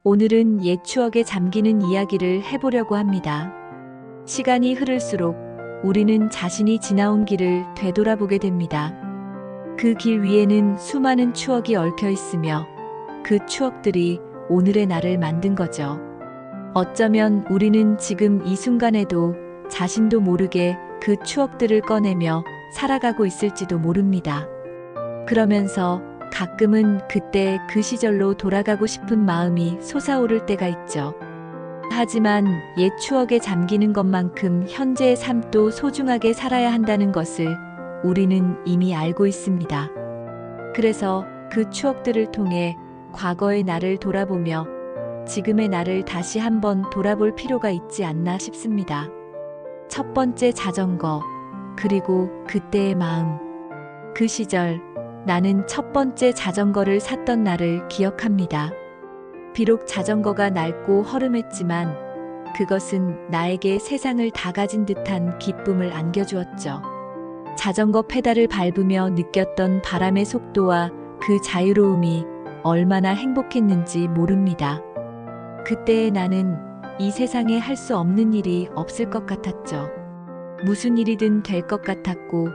오늘은 옛 추억에 잠기는 이야기를 해보려고 합니다. 시간이 흐를수록 우리는 자신이 지나온 길을 되돌아보게 됩니다. 그 길 위에는 수많은 추억이 얽혀 있으며 그 추억들이 오늘의 나를 만든 거죠. 어쩌면 우리는 지금 이 순간에도 자신도 모르게 그 추억들을 꺼내며 살아가고 있을지도 모릅니다. 그러면서 가끔은 그때 그 시절로 돌아가고 싶은 마음이 솟아오를 때가 있죠. 하지만 옛 추억에 잠기는 것만큼 현재의 삶도 소중하게 살아야 한다는 것을 우리는 이미 알고 있습니다. 그래서 그 추억들을 통해 과거의 나를 돌아보며 지금의 나를 다시 한번 돌아볼 필요가 있지 않나 싶습니다. 첫 번째 자전거, 그리고 그때의 마음. 그 시절, 나는 첫 번째 자전거를 샀던 날을 기억합니다. 비록 자전거가 낡고 허름했지만 그것은 나에게 세상을 다 가진 듯한 기쁨을 안겨주었죠. 자전거 페달을 밟으며 느꼈던 바람의 속도와 그 자유로움이 얼마나 행복했는지 모릅니다. 그때의 나는 이 세상에 할 수 없는 일이 없을 것 같았죠. 무슨 일이든 될 것 같았고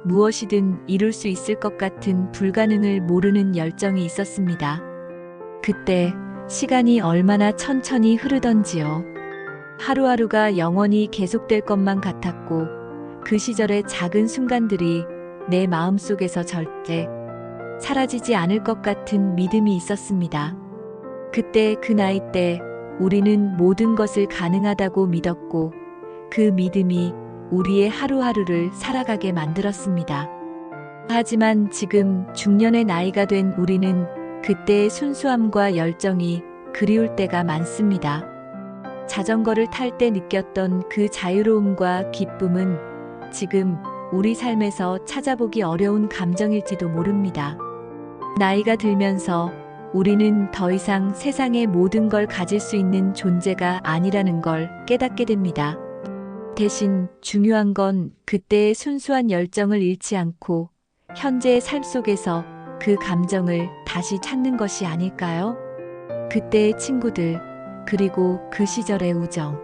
무엇이든 이룰 수 있을 것 같은 불가능을 모르는 열정이 있었습니다. 그때 시간이 얼마나 천천히 흐르던지요. 하루하루가 영원히 계속될 것만 같았고 그 시절의 작은 순간들이 내 마음속에서 절대 사라지지 않을 것 같은 믿음이 있었습니다. 그때 그 나이 때 우리는 모든 것을 가능하다고 믿었고 그 믿음이 우리의 하루하루를 살아가게 만들었습니다. 하지만 지금 중년의 나이가 된 우리는 그때의 순수함과 열정이 그리울 때가 많습니다. 자전거를 탈 때 느꼈던 그 자유로움과 기쁨은 지금 우리 삶에서 찾아보기 어려운 감정일지도 모릅니다. 나이가 들면서 우리는 더 이상 세상의 모든 걸 가질 수 있는 존재가 아니라는 걸 깨닫게 됩니다. 대신 중요한 건 그때의 순수한 열정을 잃지 않고 현재의 삶 속에서 그 감정을 다시 찾는 것이 아닐까요? 그때의 친구들, 그리고 그 시절의 우정.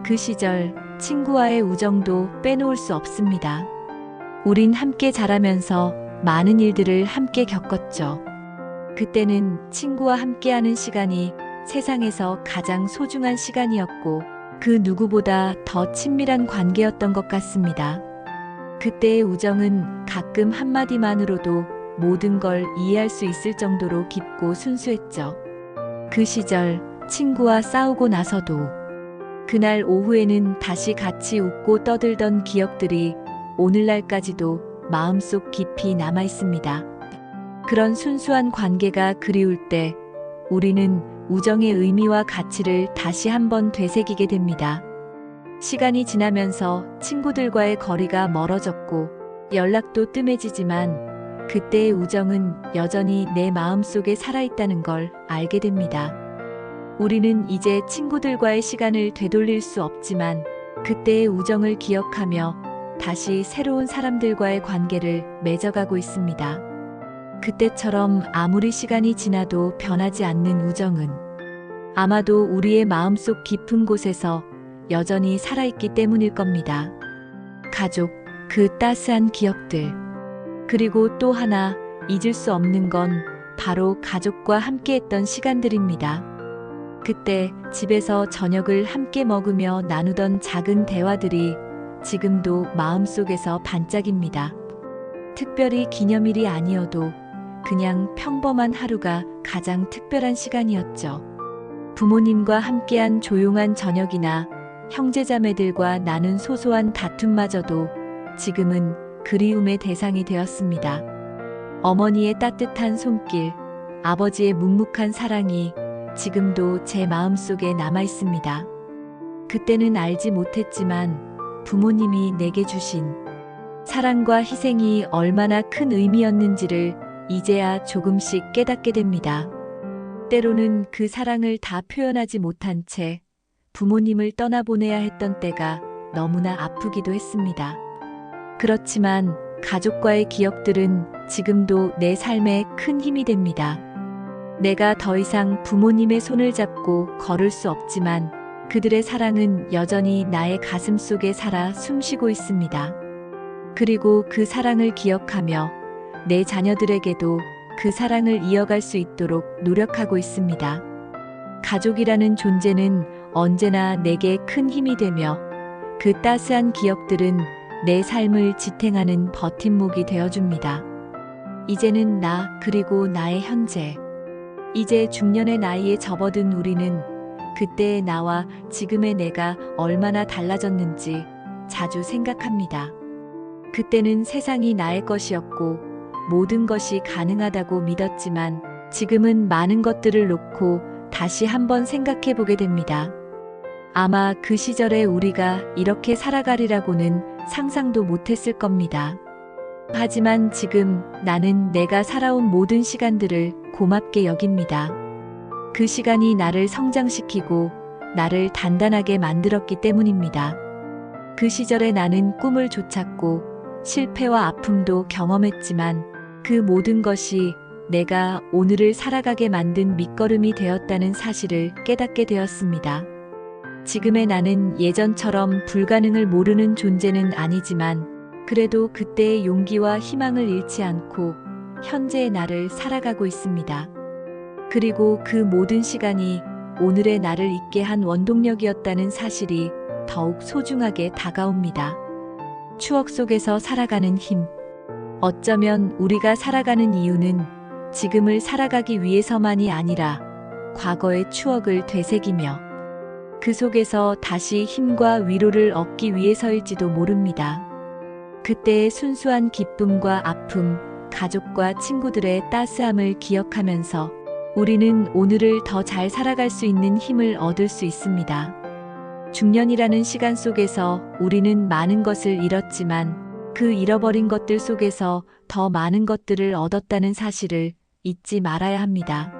그 시절 친구와의 우정도 빼놓을 수 없습니다. 우린 함께 자라면서 많은 일들을 함께 겪었죠. 그때는 친구와 함께하는 시간이 세상에서 가장 소중한 시간이었고 그 누구보다 더 친밀한 관계였던 것 같습니다. 그때의 우정은 가끔 한마디만으로도 모든 걸 이해할 수 있을 정도로 깊고 순수했죠. 그 시절 친구와 싸우고 나서도 그날 오후에는 다시 같이 웃고 떠들던 기억들이 오늘날까지도 마음속 깊이 남아 있습니다. 그런 순수한 관계가 그리울 때 우리는 우정의 의미와 가치를 다시 한번 되새기게 됩니다. 시간이 지나면서 친구들과의 거리가 멀어졌고 연락도 뜸해지지만 그때의 우정은 여전히 내 마음속에 살아있다는 걸 알게 됩니다. 우리는 이제 친구들과의 시간을 되돌릴 수 없지만 그때의 우정을 기억하며 다시 새로운 사람들과의 관계를 맺어가고 있습니다. 그때처럼 아무리 시간이 지나도 변하지 않는 우정은 아마도 우리의 마음속 깊은 곳에서 여전히 살아있기 때문일 겁니다. 가족, 그 따스한 기억들. 그리고 또 하나 잊을 수 없는 건 바로 가족과 함께했던 시간들입니다. 그때 집에서 저녁을 함께 먹으며 나누던 작은 대화들이 지금도 마음속에서 반짝입니다. 특별히 기념일이 아니어도 그냥 평범한 하루가 가장 특별한 시간이었죠. 부모님과 함께한 조용한 저녁이나 형제자매들과 나눈 소소한 다툼마저도 지금은 그리움의 대상이 되었습니다. 어머니의 따뜻한 손길, 아버지의 묵묵한 사랑이 지금도 제 마음속에 남아 있습니다. 그때는 알지 못했지만 부모님이 내게 주신 사랑과 희생이 얼마나 큰 의미였는지를 이제야 조금씩 깨닫게 됩니다. 때로는 그 사랑을 다 표현하지 못한 채 부모님을 떠나보내야 했던 때가 너무나 아프기도 했습니다. 그렇지만 가족과의 기억들은 지금도 내 삶에 큰 힘이 됩니다. 내가 더 이상 부모님의 손을 잡고 걸을 수 없지만 그들의 사랑은 여전히 나의 가슴 속에 살아 숨쉬고 있습니다. 그리고 그 사랑을 기억하며 내 자녀들에게도 그 사랑을 이어갈 수 있도록 노력하고 있습니다. 가족이라는 존재는 언제나 내게 큰 힘이 되며 그 따스한 기억들은 내 삶을 지탱하는 버팀목이 되어줍니다. 이제는 나 그리고 나의 현재. 이제 중년의 나이에 접어든 우리는 그때의 나와 지금의 내가 얼마나 달라졌는지 자주 생각합니다. 그때는 세상이 나의 것이었고 모든 것이 가능하다고 믿었지만 지금은 많은 것들을 놓고 다시 한번 생각해 보게 됩니다. 아마 그 시절에 우리가 이렇게 살아가리라고는 상상도 못했을 겁니다. 하지만 지금 나는 내가 살아온 모든 시간들을 고맙게 여깁니다. 그 시간이 나를 성장시키고 나를 단단하게 만들었기 때문입니다. 그 시절에 나는 꿈을 쫓았고 실패와 아픔도 경험했지만 그 모든 것이 내가 오늘을 살아가게 만든 밑거름이 되었다는 사실을 깨닫게 되었습니다. 지금의 나는 예전처럼 불가능을 모르는 존재는 아니지만 그래도 그때의 용기와 희망을 잃지 않고 현재의 나를 살아가고 있습니다. 그리고 그 모든 시간이 오늘의 나를 있게 한 원동력이었다는 사실이 더욱 소중하게 다가옵니다. 추억 속에서 살아가는 힘. 어쩌면 우리가 살아가는 이유는 지금을 살아가기 위해서만이 아니라 과거의 추억을 되새기며 그 속에서 다시 힘과 위로를 얻기 위해서일지도 모릅니다. 그때의 순수한 기쁨과 아픔, 가족과 친구들의 따스함을 기억하면서 우리는 오늘을 더 잘 살아갈 수 있는 힘을 얻을 수 있습니다. 중년이라는 시간 속에서 우리는 많은 것을 잃었지만 그 잃어버린 것들 속에서 더 많은 것들을 얻었다는 사실을 잊지 말아야 합니다.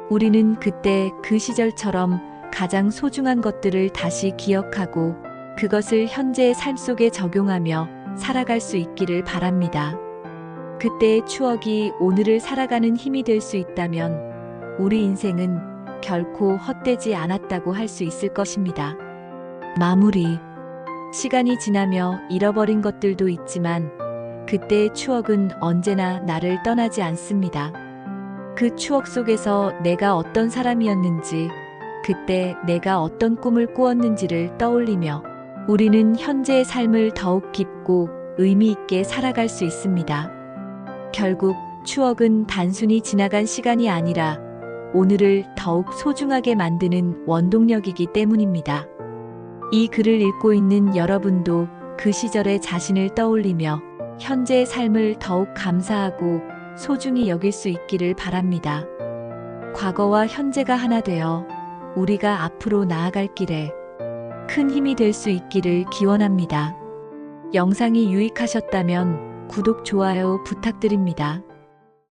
우리는 그때 그 시절처럼 가장 소중한 것들을 다시 기억하고 그것을 현재의 삶 속에 적용하며 살아갈 수 있기를 바랍니다. 그때의 추억이 오늘을 살아가는 힘이 될 수 있다면 우리 인생은 결코 헛되지 않았다고 할 수 있을 것입니다. 마무리. 시간이 지나며 잃어버린 것들도 있지만 그때의 추억은 언제나 나를 떠나지 않습니다. 그 추억 속에서 내가 어떤 사람이었는지, 그때 내가 어떤 꿈을 꾸었는지를 떠올리며 우리는 현재의 삶을 더욱 깊고 의미 있게 살아갈 수 있습니다. 결국 추억은 단순히 지나간 시간이 아니라 오늘을 더욱 소중하게 만드는 원동력이기 때문입니다. 이 글을 읽고 있는 여러분도 그 시절의 자신을 떠올리며 현재의 삶을 더욱 감사하고 소중히 여길 수 있기를 바랍니다. 과거와 현재가 하나 되어 우리가 앞으로 나아갈 길에 큰 힘이 될 수 있기를 기원합니다. 영상이 유익하셨다면 구독, 좋아요 부탁드립니다.